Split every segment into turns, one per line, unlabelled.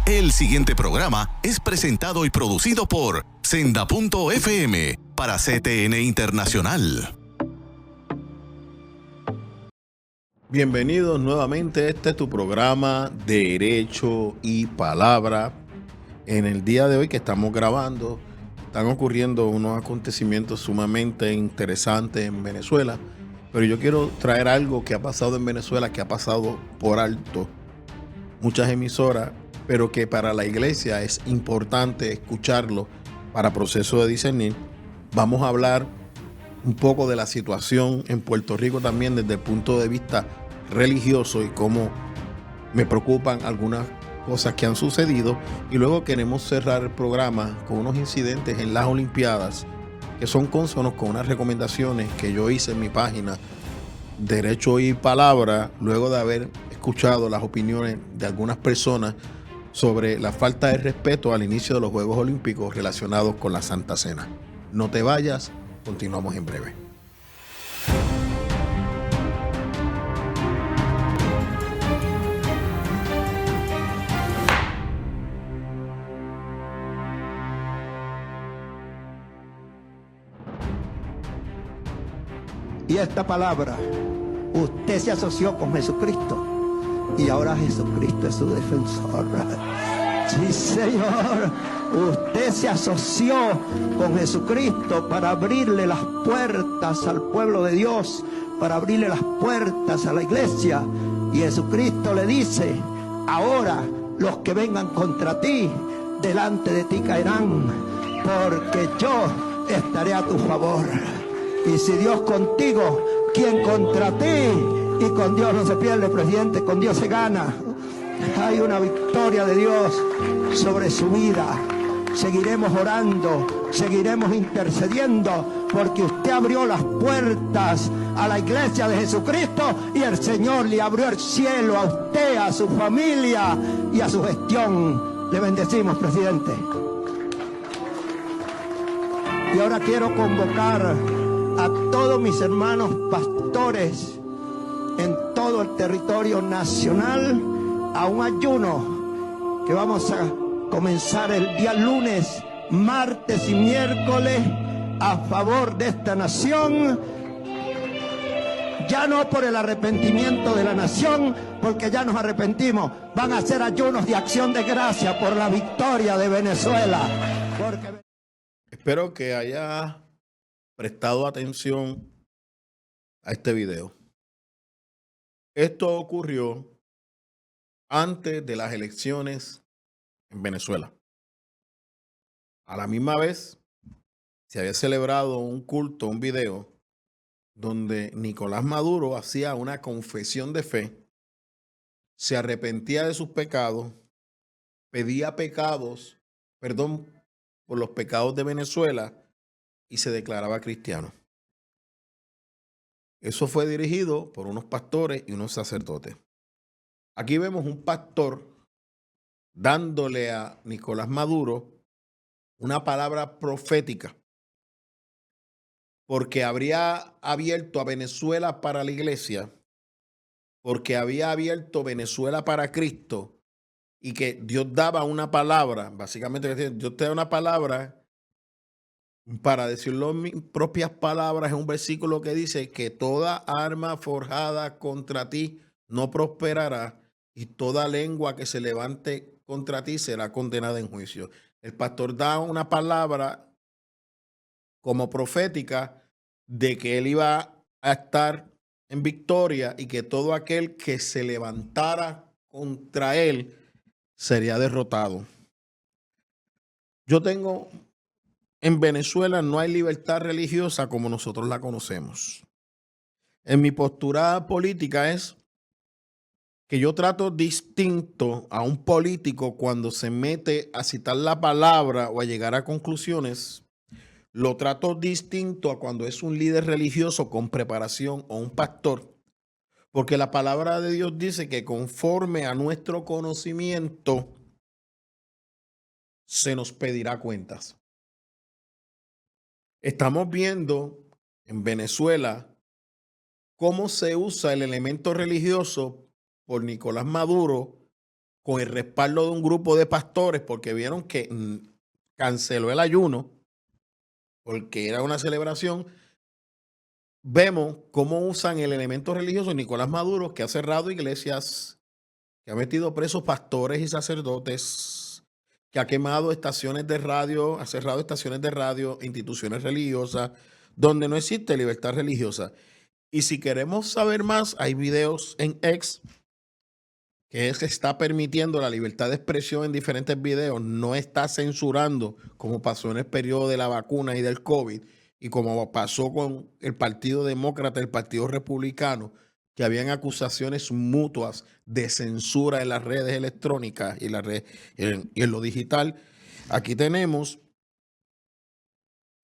El siguiente programa es presentado y producido por Senda.fm para CTN Internacional.
Bienvenidos nuevamente. Este es tu programa Derecho y Palabra. En el día de hoy que estamos grabando, están ocurriendo unos acontecimientos sumamente interesantes en Venezuela. Pero yo quiero traer algo que ha pasado en Venezuela, que ha pasado por alto muchas emisoras, pero que para la iglesia es importante escucharlo para proceso de discernir. Vamos a hablar un poco de la situación en Puerto Rico también desde el punto de vista religioso y cómo me preocupan algunas cosas que han sucedido. Y luego queremos cerrar el programa con unos incidentes en las Olimpiadas que son cónsonos con unas recomendaciones que yo hice en mi página Derecho y Palabra, luego de haber escuchado las opiniones de algunas personas sobre la falta de respeto al inicio de los Juegos Olímpicos relacionados con la Santa Cena. No te vayas, continuamos en breve.
Y esta palabra, usted se asoció con Jesucristo y ahora Jesucristo es su defensor. Sí, Señor, usted se asoció con Jesucristo para abrirle las puertas al pueblo de Dios, para abrirle las puertas a la iglesia. Y Jesucristo le dice, ahora los que vengan contra ti, delante de ti caerán, porque yo estaré a tu favor. Y si Dios contigo, ¿quién contra ti? Y con Dios no se pierde, presidente, con Dios se gana. Hay una victoria de Dios sobre su vida. Seguiremos orando, seguiremos intercediendo, porque usted abrió las puertas a la iglesia de Jesucristo y el Señor le abrió el cielo a usted, a su familia y a su gestión. Le bendecimos, presidente. Y ahora quiero convocar a todos mis hermanos pastores en todo el territorio nacional a un ayuno que vamos a comenzar el día lunes, martes y miércoles a favor de esta nación. Ya no por el arrepentimiento de la nación, porque ya nos arrepentimos. Van a ser ayunos de acción de gracia por la victoria de Venezuela.
Espero que haya prestado atención a este video. Esto ocurrió antes de las elecciones en Venezuela. A la misma vez se había celebrado un culto, un video, donde Nicolás Maduro hacía una confesión de fe, se arrepentía de sus pecados, pedía perdón por los pecados de Venezuela y se declaraba cristiano. Eso fue dirigido por unos pastores y unos sacerdotes. Aquí vemos un pastor dándole a Nicolás Maduro una palabra profética, porque habría abierto a Venezuela para la iglesia, porque había abierto Venezuela para Cristo, y que Dios daba una palabra, básicamente Dios te da una palabra. Para decirlo en mis propias palabras, es un versículo que dice que toda arma forjada contra ti no prosperará y toda lengua que se levante contra ti será condenada en juicio. El pastor da una palabra como profética de que él iba a estar en victoria y que todo aquel que se levantara contra él sería derrotado. En Venezuela no hay libertad religiosa como nosotros la conocemos. En mi postura política es que yo trato distinto a un político cuando se mete a citar la palabra o a llegar a conclusiones. Lo trato distinto a cuando es un líder religioso con preparación o un pastor. Porque la palabra de Dios dice que conforme a nuestro conocimiento se nos pedirá cuentas. Estamos viendo en Venezuela cómo se usa el elemento religioso por Nicolás Maduro con el respaldo de un grupo de pastores, porque vieron que canceló el ayuno, porque era una celebración. Vemos cómo usan el elemento religioso Nicolás Maduro, que ha cerrado iglesias, que ha metido presos pastores y sacerdotes, que ha quemado estaciones de radio, ha cerrado estaciones de radio, instituciones religiosas, donde no existe libertad religiosa. Y si queremos saber más, hay videos en X que está permitiendo la libertad de expresión en diferentes videos, no está censurando, como pasó en el periodo de la vacuna y del COVID, y como pasó con el Partido Demócrata y el Partido Republicano, que habían acusaciones mutuas de censura en las redes electrónicas y en lo digital. Aquí tenemos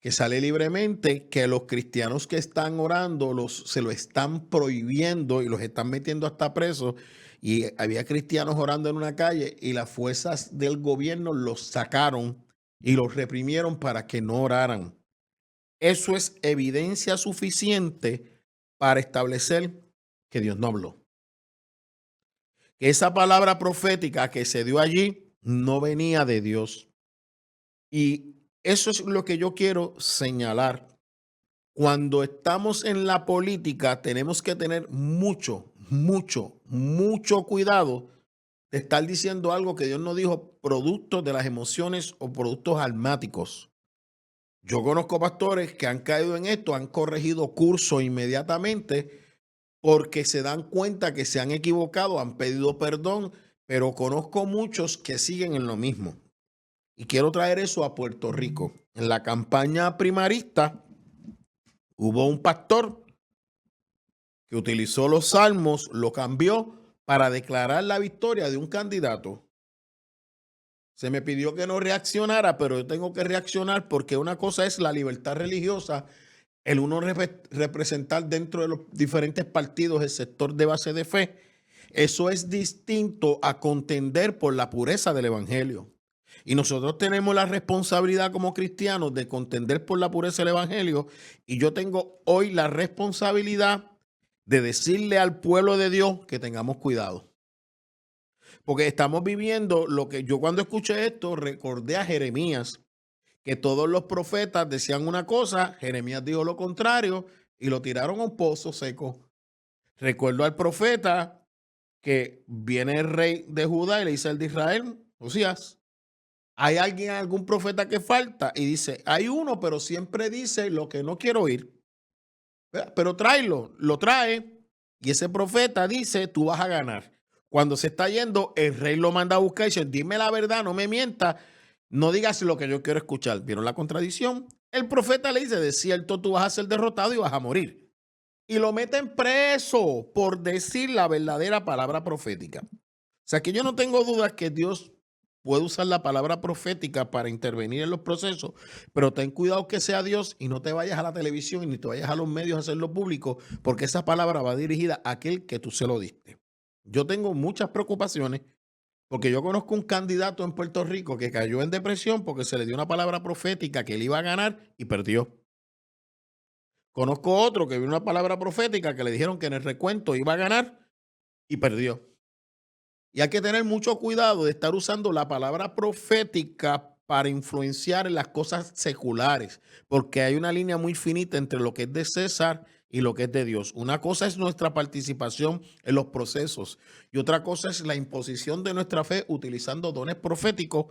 que sale libremente que los cristianos que están orando se lo están prohibiendo y los están metiendo hasta presos. Y había cristianos orando en una calle y las fuerzas del gobierno los sacaron y los reprimieron para que no oraran. Eso es evidencia suficiente para establecer que Dios no habló. Que esa palabra profética que se dio allí no venía de Dios. Y eso es lo que yo quiero señalar. Cuando estamos en la política, tenemos que tener mucho cuidado de estar diciendo algo que Dios no dijo, producto de las emociones o productos almáticos. Yo conozco pastores que han caído en esto, han corregido curso inmediatamente porque se dan cuenta que se han equivocado, han pedido perdón, pero conozco muchos que siguen en lo mismo. Y quiero traer eso a Puerto Rico. En la campaña primarista hubo un pastor que utilizó los salmos, lo cambió para declarar la victoria de un candidato. Se me pidió que no reaccionara, pero yo tengo que reaccionar porque una cosa es la libertad religiosa, el uno representar dentro de los diferentes partidos el sector de base de fe. Eso es distinto a contender por la pureza del evangelio. Y nosotros tenemos la responsabilidad como cristianos de contender por la pureza del evangelio. Y yo tengo hoy la responsabilidad de decirle al pueblo de Dios que tengamos cuidado. Porque estamos viviendo lo que yo cuando escuché esto recordé a Jeremías, que todos los profetas decían una cosa, Jeremías dijo lo contrario y lo tiraron a un pozo seco. Recuerdo al profeta que viene el rey de Judá y le dice al de Israel, Josías, ¿hay algún profeta que falta? Y dice, hay uno, pero siempre dice lo que no quiero oír. Pero tráelo, lo trae y ese profeta dice, tú vas a ganar. Cuando se está yendo, el rey lo manda a buscar y dice, dime la verdad, no me mientas, no digas lo que yo quiero escuchar. ¿Vieron la contradicción? El profeta le dice, de cierto tú vas a ser derrotado y vas a morir. Y lo meten preso por decir la verdadera palabra profética. O sea que yo no tengo dudas que Dios puede usar la palabra profética para intervenir en los procesos, pero ten cuidado que sea Dios y no te vayas a la televisión y ni te vayas a los medios a hacerlo público, porque esa palabra va dirigida a aquel que tú se lo diste. Yo tengo muchas preocupaciones porque yo conozco un candidato en Puerto Rico que cayó en depresión porque se le dio una palabra profética que él iba a ganar y perdió. Conozco otro que vio una palabra profética que le dijeron que en el recuento iba a ganar y perdió. Y hay que tener mucho cuidado de estar usando la palabra profética para influenciar en las cosas seculares, porque hay una línea muy finita entre lo que es de César y lo que es de Dios. Una cosa es nuestra participación en los procesos y otra cosa es la imposición de nuestra fe utilizando dones proféticos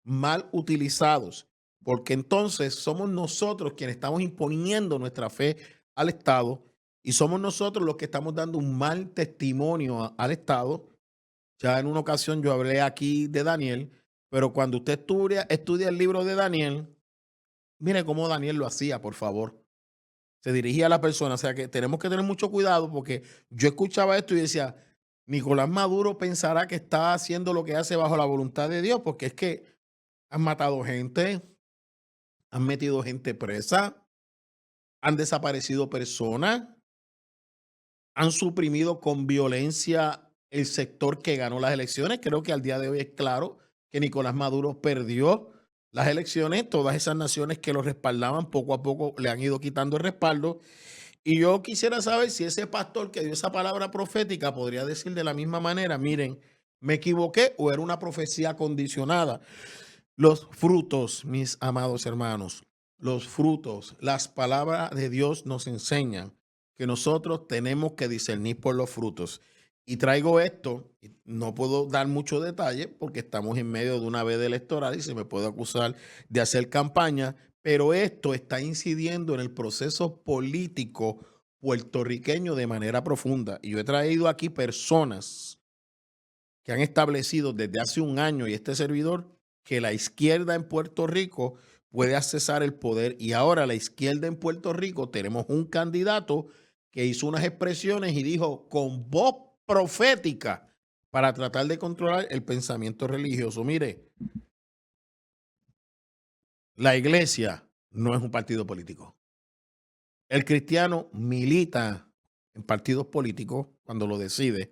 mal utilizados, porque entonces somos nosotros quienes estamos imponiendo nuestra fe al Estado y somos nosotros los que estamos dando un mal testimonio al Estado. Ya en una ocasión yo hablé aquí de Daniel, pero cuando usted estudia el libro de Daniel, mire cómo Daniel lo hacía, por favor. Se dirigía a la persona. O sea que tenemos que tener mucho cuidado porque yo escuchaba esto y decía, Nicolás Maduro pensará que está haciendo lo que hace bajo la voluntad de Dios, porque es que han matado gente, han metido gente presa, han desaparecido personas, han suprimido con violencia el sector que ganó las elecciones. Creo que al día de hoy es claro que Nicolás Maduro perdió las elecciones. Todas esas naciones que lo respaldaban poco a poco le han ido quitando el respaldo. Y yo quisiera saber si ese pastor que dio esa palabra profética podría decir de la misma manera, miren, ¿Me equivoqué o era una profecía condicionada? Los frutos, mis amados hermanos, los frutos, las palabras de Dios nos enseñan que nosotros tenemos que discernir por los frutos. Y traigo esto, no puedo dar mucho detalle porque estamos en medio de una veda electoral y se me puede acusar de hacer campaña, pero esto está incidiendo en el proceso político puertorriqueño de manera profunda. Y yo he traído aquí personas que han establecido desde hace un año y este servidor que la izquierda en Puerto Rico puede accesar el poder, y ahora la izquierda en Puerto Rico tenemos un candidato que hizo unas expresiones y dijo con voz profética para tratar de controlar el pensamiento religioso. Mire, la iglesia no es un partido político. El cristiano milita en partidos políticos cuando lo decide,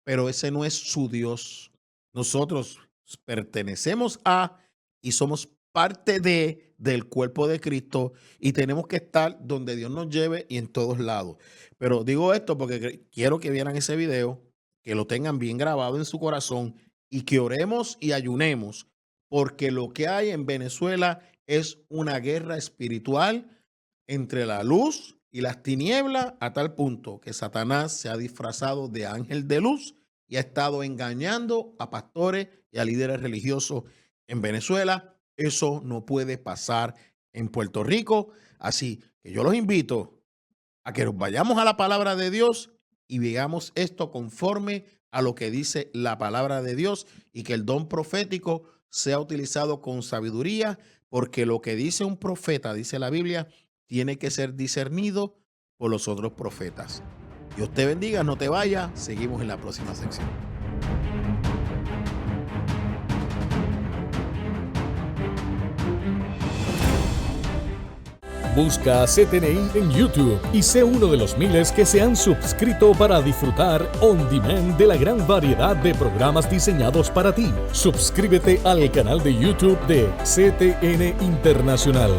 pero ese no es su Dios. Nosotros pertenecemos a y somos parte del cuerpo de Cristo y tenemos que estar donde Dios nos lleve y en todos lados. Pero digo esto porque quiero que vieran ese video, que lo tengan bien grabado en su corazón y que oremos y ayunemos, porque lo que hay en Venezuela es una guerra espiritual entre la luz y las tinieblas, a tal punto que Satanás se ha disfrazado de ángel de luz y ha estado engañando a pastores y a líderes religiosos en Venezuela. Eso no puede pasar en Puerto Rico. Así que yo los invito a que nos vayamos a la palabra de Dios y veamos esto conforme a lo que dice la palabra de Dios, y que el don profético sea utilizado con sabiduría, porque lo que dice un profeta, dice la Biblia, tiene que ser discernido por los otros profetas. Dios te bendiga, no te vayas. Seguimos en la próxima sección.
Busca a CTNI en YouTube y sé uno de los miles que se han suscrito para disfrutar on demand de la gran variedad de programas diseñados para ti. Suscríbete al canal de YouTube de CTN Internacional.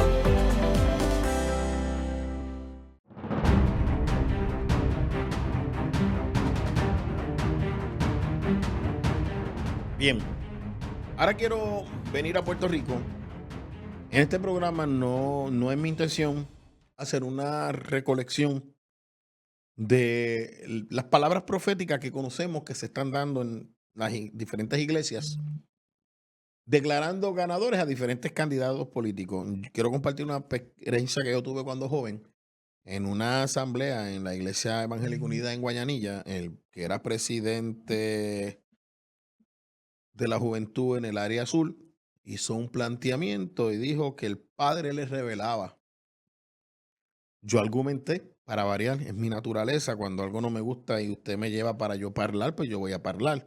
Bien, ahora quiero venir a Puerto Rico. En este programa no es mi intención hacer una recolección de las palabras proféticas que conocemos que se están dando en las diferentes iglesias, declarando ganadores a diferentes candidatos políticos. Quiero compartir una experiencia que yo tuve cuando joven en una asamblea en la Iglesia Evangélica Unida en Guayanilla. El que era presidente de la juventud en el área azul hizo un planteamiento y dijo que el Padre les revelaba. Yo argumenté, para variar, es mi naturaleza. Cuando algo no me gusta y usted me lleva para yo hablar, pues yo voy a hablar.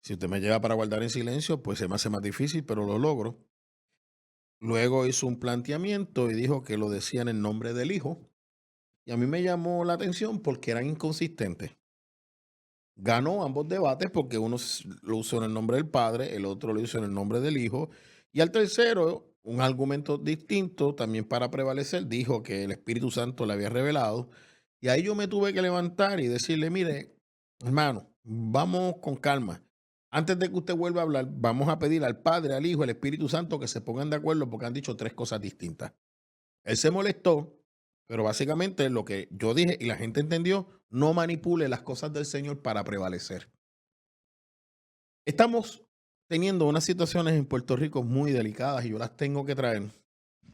Si usted me lleva para guardar en silencio, pues se me hace más difícil, pero lo logro. Luego hizo un planteamiento y dijo que lo decía en el nombre del Hijo. Y a mí me llamó la atención porque eran inconsistentes. Ganó ambos debates porque uno lo usó en el nombre del Padre, el otro lo hizo en el nombre del Hijo. Y al tercero, un argumento distinto, también para prevalecer, dijo que el Espíritu Santo le había revelado. Y ahí yo me tuve que levantar y decirle, mire, hermano, vamos con calma. Antes de que usted vuelva a hablar, vamos a pedir al Padre, al Hijo, al Espíritu Santo que se pongan de acuerdo porque han dicho tres cosas distintas. Él se molestó, pero básicamente lo que yo dije y la gente entendió, no manipule las cosas del Señor para prevalecer. Estamos teniendo unas situaciones en Puerto Rico muy delicadas y yo las tengo que traer.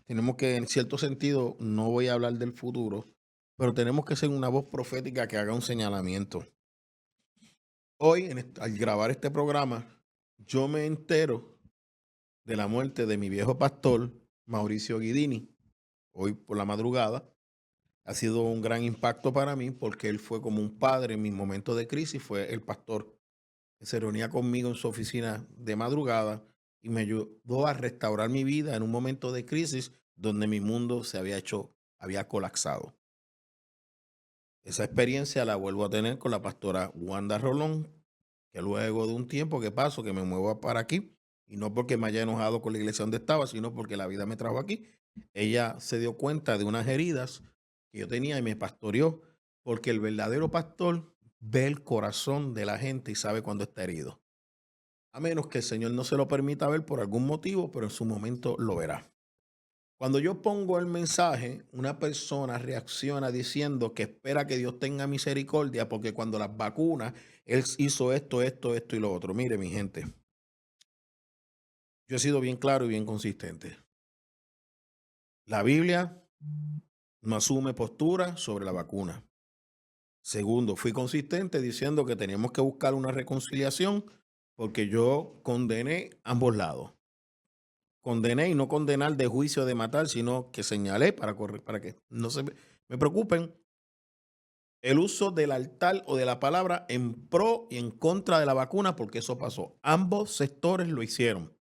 Tenemos que, en cierto sentido, no voy a hablar del futuro, pero tenemos que ser una voz profética que haga un señalamiento. Hoy, al grabar este programa, yo me entero de la muerte de mi viejo pastor, Mauricio Guidini, hoy por la madrugada. Ha sido un gran impacto para mí porque él fue como un padre en mis momentos de crisis. Fue el pastor que se reunía conmigo en su oficina de madrugada y me ayudó a restaurar mi vida en un momento de crisis donde mi mundo había colapsado. Esa experiencia la vuelvo a tener con la pastora Wanda Rolón, que luego de un tiempo que paso, que me muevo para aquí, y no porque me haya enojado con la iglesia donde estaba, sino porque la vida me trajo aquí, ella se dio cuenta de unas heridas que yo tenía y me pastoreó, porque el verdadero pastor ve el corazón de la gente y sabe cuándo está herido. a menos que el Señor no se lo permita ver por algún motivo, pero en su momento lo verá. Cuando yo pongo el mensaje, una persona reacciona diciendo que espera que Dios tenga misericordia porque cuando las vacunas, Él hizo esto y lo otro. Mire, mi gente, yo he sido bien claro y bien consistente. La Biblia no asume postura sobre la vacuna. Segundo, fui consistente diciendo que teníamos que buscar una reconciliación porque yo condené ambos lados. Condené y no condenar de juicio de matar, sino que señalé para que no se me preocupen el uso del altar o de la palabra en pro y en contra de la vacuna, porque eso pasó. Ambos sectores lo hicieron.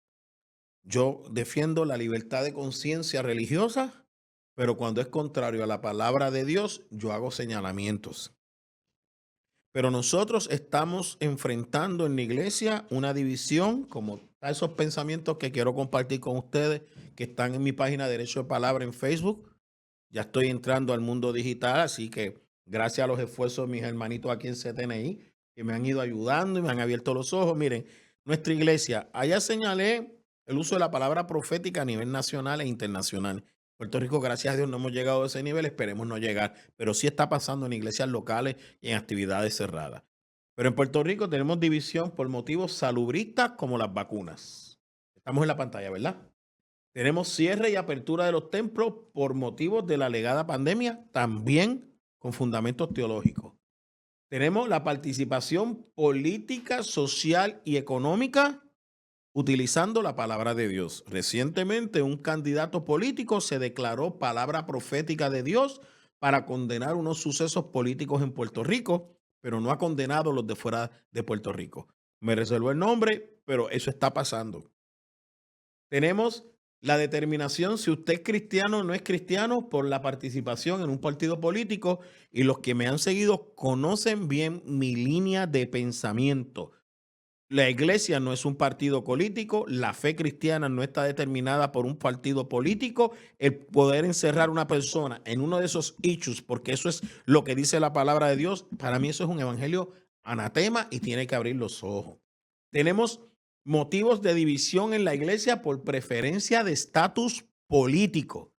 Yo defiendo la libertad de conciencia religiosa, pero cuando es contrario a la palabra de Dios, yo hago señalamientos. Pero nosotros estamos enfrentando en la iglesia una división, como esos pensamientos que quiero compartir con ustedes, que están en mi página Derecho de Palabra en Facebook. Ya estoy entrando al mundo digital, así que gracias a los esfuerzos de mis hermanitos aquí en CTNI, que me han ido ayudando y me han abierto los ojos. Miren, nuestra iglesia, allá señalé el uso de la palabra profética a nivel nacional e internacional. Puerto Rico, gracias a Dios, no hemos llegado a ese nivel, esperemos no llegar, pero sí está pasando en iglesias locales y en actividades cerradas. Pero en Puerto Rico tenemos división por motivos salubristas como las vacunas. Estamos en la pantalla, ¿verdad? Tenemos cierre y apertura de los templos por motivos de la alegada pandemia, también con fundamentos teológicos. Tenemos la participación política, social y económica utilizando la palabra de Dios. Recientemente un candidato político se declaró palabra profética de Dios para condenar unos sucesos políticos en Puerto Rico, pero no ha condenado los de fuera de Puerto Rico. Me reservo el nombre, pero eso está pasando. Tenemos la determinación si usted es cristiano o no es cristiano por la participación en un partido político, y los que me han seguido conocen bien mi línea de pensamiento. La iglesia no es un partido político, la fe cristiana no está determinada por un partido político. El poder encerrar a una persona en uno de esos hechos, porque eso es lo que dice la palabra de Dios, para mí eso es un evangelio anatema y tiene que abrir los ojos. Tenemos motivos de división en la iglesia por preferencia de estatus político.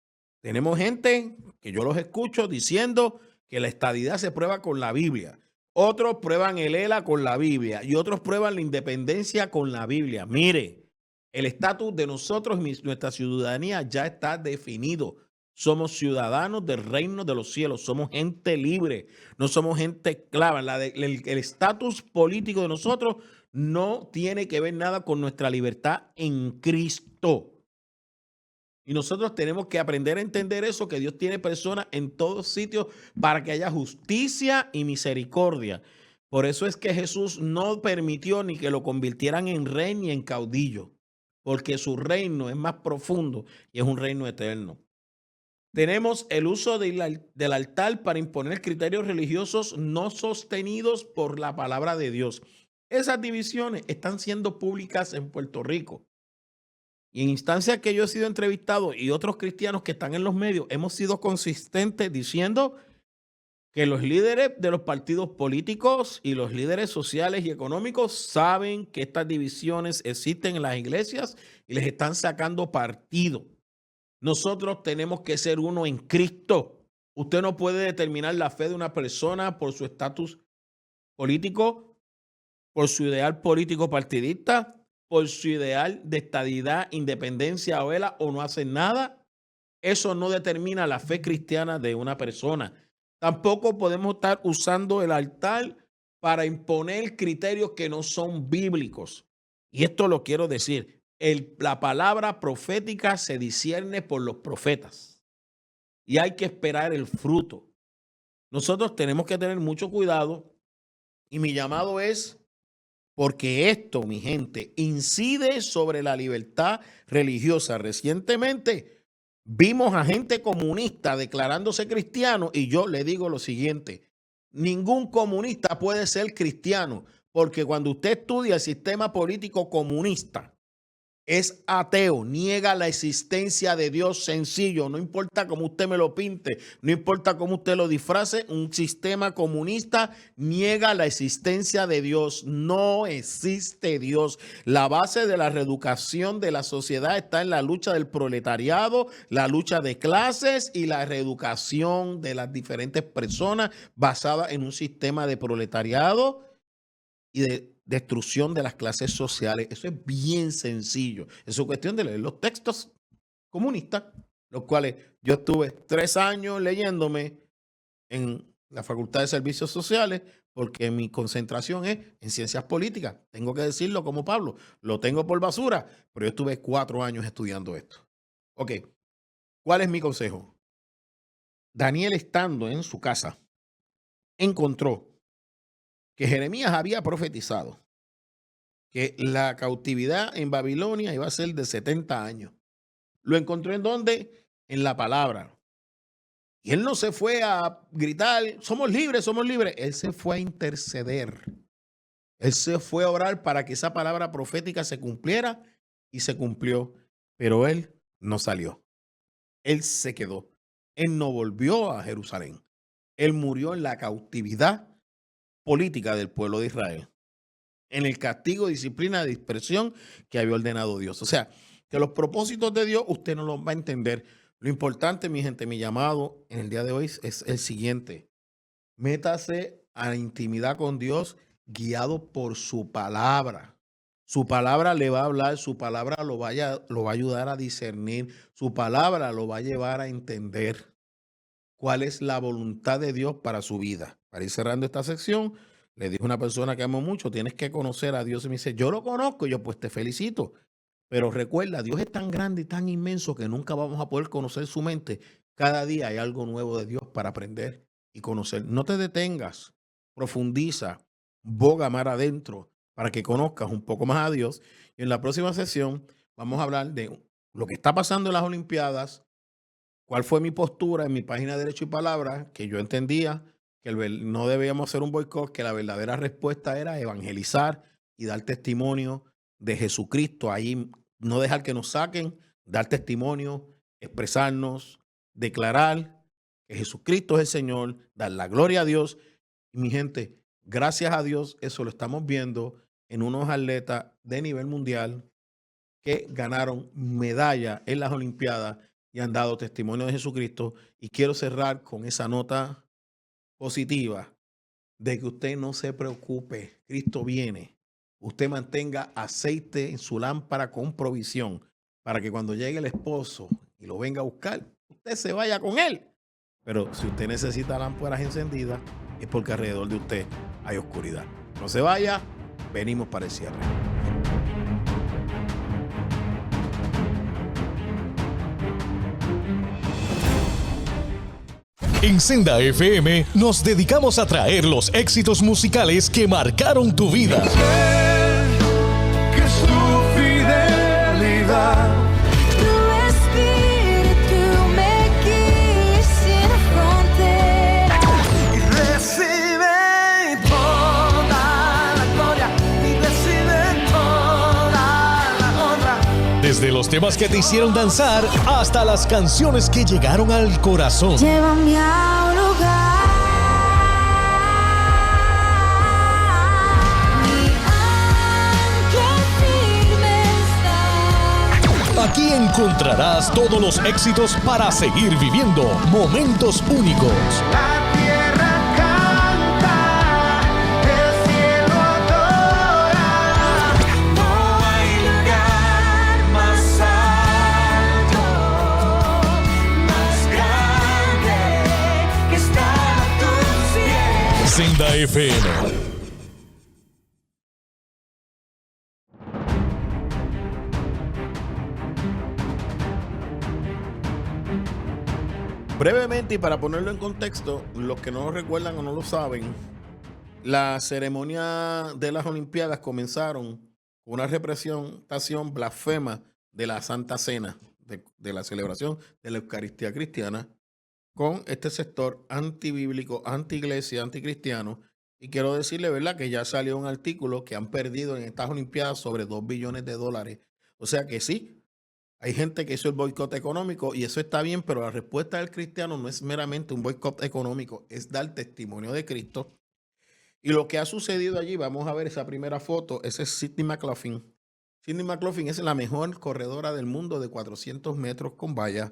Tenemos gente que yo los escucho diciendo que la estadidad se prueba con la Biblia. Otros prueban el ELA con la Biblia y otros prueban la independencia con la Biblia. Mire, el estatus de nosotros y nuestra ciudadanía ya está definido. Somos ciudadanos del reino de los cielos, somos gente libre, no somos gente esclava. El estatus político de nosotros no tiene que ver nada con nuestra libertad en Cristo. Y nosotros tenemos que aprender a entender eso, que Dios tiene personas en todos sitios para que haya justicia y misericordia. Por eso es que Jesús no permitió ni que lo convirtieran en rey ni en caudillo, porque su reino es más profundo y es un reino eterno. Tenemos el uso del altar para imponer criterios religiosos no sostenidos por la palabra de Dios. Esas divisiones están siendo públicas en Puerto Rico. Y en instancias que yo he sido entrevistado y otros cristianos que están en los medios, hemos sido consistentes diciendo que los líderes de los partidos políticos y los líderes sociales y económicos saben que estas divisiones existen en las iglesias y les están sacando partido. Nosotros tenemos que ser uno en Cristo. Usted no puede determinar la fe de una persona por su estatus político, por su ideal político partidista, por su ideal de estadidad, independencia o ELA, o no hacen nada. Eso no determina la fe cristiana de una persona. Tampoco podemos estar usando el altar para imponer criterios que no son bíblicos. Y esto lo quiero decir. La palabra profética se discierne por los profetas. Y hay que esperar el fruto. Nosotros tenemos que tener mucho cuidado. Y mi llamado es... porque esto, mi gente, incide sobre la libertad religiosa. Recientemente vimos a gente comunista declarándose cristiano y yo le digo lo siguiente: ningún comunista puede ser cristiano, porque cuando usted estudia el sistema político comunista, es ateo, niega la existencia de Dios, sencillo, no importa cómo usted me lo pinte, no importa cómo usted lo disfrace, un sistema comunista niega la existencia de Dios, no existe Dios. La base de la reeducación de la sociedad está en la lucha del proletariado, la lucha de clases y la reeducación de las diferentes personas basada en un sistema de proletariado y de destrucción de las clases sociales. Eso es bien sencillo. Eso es cuestión de leer los textos comunistas, los cuales yo estuve 3 años leyéndome en la Facultad de Servicios Sociales porque mi concentración es en ciencias políticas. Tengo que decirlo como Pablo. Lo tengo por basura, pero yo estuve 4 años estudiando esto. Ok, ¿cuál es mi consejo? Daniel, estando en su casa, encontró que Jeremías había profetizado que la cautividad en Babilonia iba a ser de 70 años. ¿Lo encontró en dónde? En la palabra. Y él no se fue a gritar, somos libres, somos libres. Él se fue a interceder. Él se fue a orar para que esa palabra profética se cumpliera y se cumplió. Pero él no salió. Él se quedó. Él no volvió a Jerusalén. Él murió en la cautividad política del pueblo de Israel, en el castigo, disciplina, dispersión que había ordenado Dios. O sea, que los propósitos de Dios usted no los va a entender. Lo importante, mi gente, mi llamado en el día de hoy es el siguiente. Métase a la intimidad con Dios guiado por su palabra. Su palabra le va a hablar, su palabra lo va a ayudar a discernir, su palabra lo va a llevar a entender cuál es la voluntad de Dios para su vida. Para ir cerrando esta sección, le dijo una persona que amo mucho, tienes que conocer a Dios. Y me dice, yo lo conozco. Y yo, pues te felicito. Pero recuerda, Dios es tan grande y tan inmenso que nunca vamos a poder conocer su mente. Cada día hay algo nuevo de Dios para aprender y conocer. No te detengas, profundiza, boga mar adentro para que conozcas un poco más a Dios. Y en la próxima sesión vamos a hablar de lo que está pasando en las Olimpiadas, cuál fue mi postura en mi página Derecho y Palabra, que yo entendía que no debíamos hacer un boicot, que la verdadera respuesta era evangelizar y dar testimonio de Jesucristo. Ahí no dejar que nos saquen, dar testimonio, expresarnos, declarar que Jesucristo es el Señor, dar la gloria a Dios. Y mi gente, gracias a Dios, eso lo estamos viendo en unos atletas de nivel mundial que ganaron medalla en las Olimpiadas y han dado testimonio de Jesucristo. Y quiero cerrar con esa nota positiva de que usted no se preocupe, Cristo viene. Usted mantenga aceite en su lámpara con provisión para que cuando llegue el esposo y lo venga a buscar, usted se vaya con él. Pero si usted necesita lámparas encendidas, es porque alrededor de usted hay oscuridad. No se vaya, venimos para el cierre.
En Senda FM nos dedicamos a traer los éxitos musicales que marcaron tu vida.
Que su fidelidad,
Tu espíritu me guía sin fronteras.
y recibe toda la gloria, y recibe toda la honra.
Desde los temas que te hicieron danzar hasta las canciones que llegaron al corazón.
Llévame a un lugar. Mi ancla firme está.
Aquí encontrarás todos los éxitos para seguir viviendo momentos únicos.
La tierra canta, el cielo adora. No hay lugar más alto, más grande que estar a tus pies.
Senda FM.
Brevemente y para ponerlo en contexto, los que no lo recuerdan o no lo saben, la ceremonia de las Olimpiadas comenzaron con una representación blasfema de la Santa Cena, de la celebración de la Eucaristía cristiana, con este sector antibíblico, anti-iglesia, anticristiano. Y quiero decirle, ¿verdad?, que ya salió un artículo que han perdido en estas Olimpiadas sobre $2 billones. O sea que sí, hay gente que hizo el boicot económico y eso está bien, pero la respuesta del cristiano no es meramente un boicot económico, es dar testimonio de Cristo. Y lo que ha sucedido allí, vamos a ver esa primera foto, ese es Sydney McLaughlin. Sydney McLaughlin es la mejor corredora del mundo de 400 metros con valla.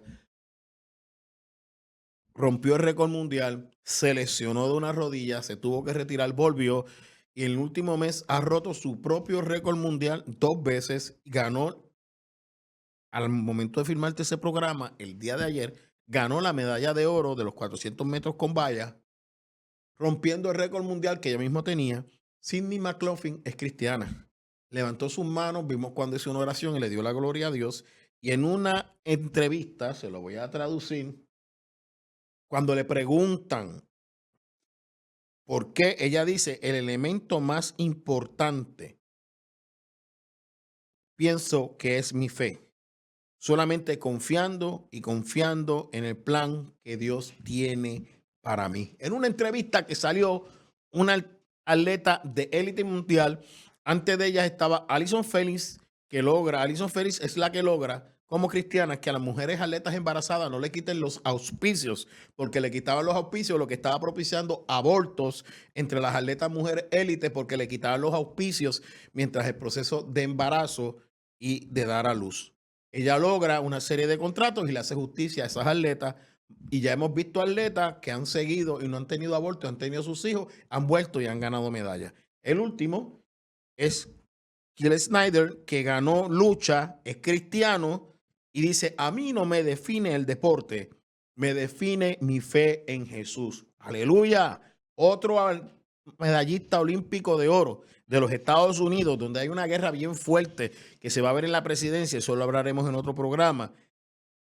Rompió el récord mundial, se lesionó de una rodilla, se tuvo que retirar, volvió y en el último mes ha roto su propio récord mundial 2 veces. Ganó, al momento de firmarte ese programa, el día de ayer, ganó la medalla de oro de los 400 metros con valla, rompiendo el récord mundial que ella misma tenía. Sydney McLaughlin es cristiana. Levantó sus manos, vimos cuando hizo una oración y le dio la gloria a Dios. Y en una entrevista, se lo voy a traducir, cuando le preguntan por qué, ella dice, el elemento más importante, pienso que es mi fe. Solamente confiando y confiando en el plan que Dios tiene para mí. En una entrevista que salió una atleta de élite mundial, antes de ella estaba Allyson Felix, Allyson Felix es la que logra como cristiana que a las mujeres atletas embarazadas no le quiten los auspicios, porque le quitaban los auspicios, lo que estaba propiciando abortos entre las atletas mujeres élite, porque le quitaban los auspicios mientras el proceso de embarazo y de dar a luz. Ella logra una serie de contratos y le hace justicia a esas atletas. Y ya hemos visto atletas que han seguido y no han tenido aborto, han tenido sus hijos, han vuelto y han ganado medallas. El último es Kiel Snyder, que ganó lucha, es cristiano y dice, a mí no me define el deporte, me define mi fe en Jesús. Aleluya. Otro medallista olímpico de oro de los Estados Unidos, donde hay una guerra bien fuerte que se va a ver en la presidencia, eso lo hablaremos en otro programa.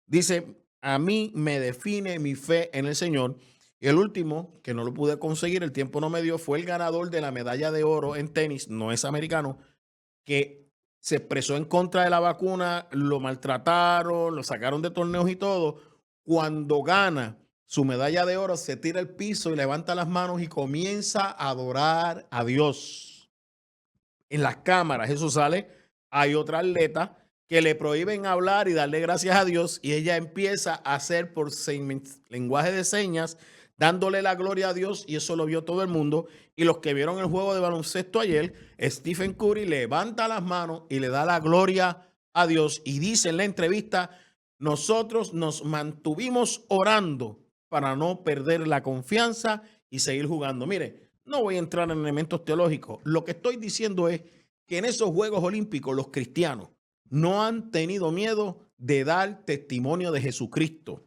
Dice, a mí me define mi fe en el Señor. Y el último, que no lo pude conseguir, el tiempo no me dio, fue el ganador de la medalla de oro en tenis, no es americano, que se expresó en contra de la vacuna, lo maltrataron, lo sacaron de torneos y todo. Cuando gana su medalla de oro, se tira al piso y levanta las manos y comienza a adorar a Dios. En las cámaras, eso sale. Hay otra atleta que le prohíben hablar y darle gracias a Dios, y ella empieza a hacer por lenguaje de señas, dándole la gloria a Dios, y eso lo vio todo el mundo. Y los que vieron el juego de baloncesto ayer, Stephen Curry levanta las manos y le da la gloria a Dios, y dice en la entrevista, nosotros nos mantuvimos orando para no perder la confianza y seguir jugando. Mire, no voy a entrar en elementos teológicos, lo que estoy diciendo es que en esos Juegos Olímpicos los cristianos no han tenido miedo de dar testimonio de Jesucristo.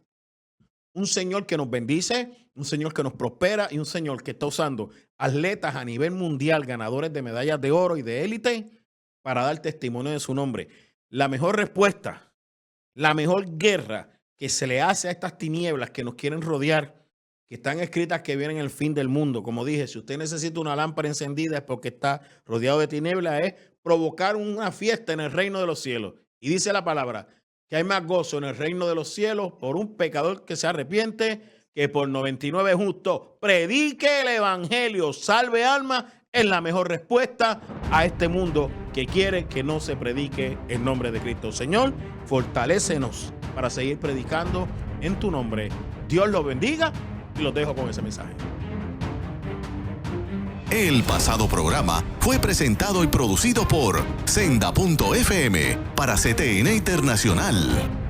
Un Señor que nos bendice, un Señor que nos prospera y un Señor que está usando atletas a nivel mundial, ganadores de medallas de oro y de élite, para dar testimonio de su nombre. La mejor respuesta, la mejor guerra que se le hace a estas tinieblas que nos quieren rodear, que están escritas que vienen el fin del mundo. Como dije, si usted necesita una lámpara encendida es porque está rodeado de tinieblas, es provocar una fiesta en el reino de los cielos. Y dice la palabra que hay más gozo en el reino de los cielos por un pecador que se arrepiente que por 99 justos. Predique el evangelio, salve alma, es la mejor respuesta a este mundo que quiere que no se predique el nombre de Cristo. Señor, fortalécenos para seguir predicando en tu nombre. Dios los bendiga y los dejo con ese mensaje.
El pasado programa fue presentado y producido por Senda.fm para CTN Internacional.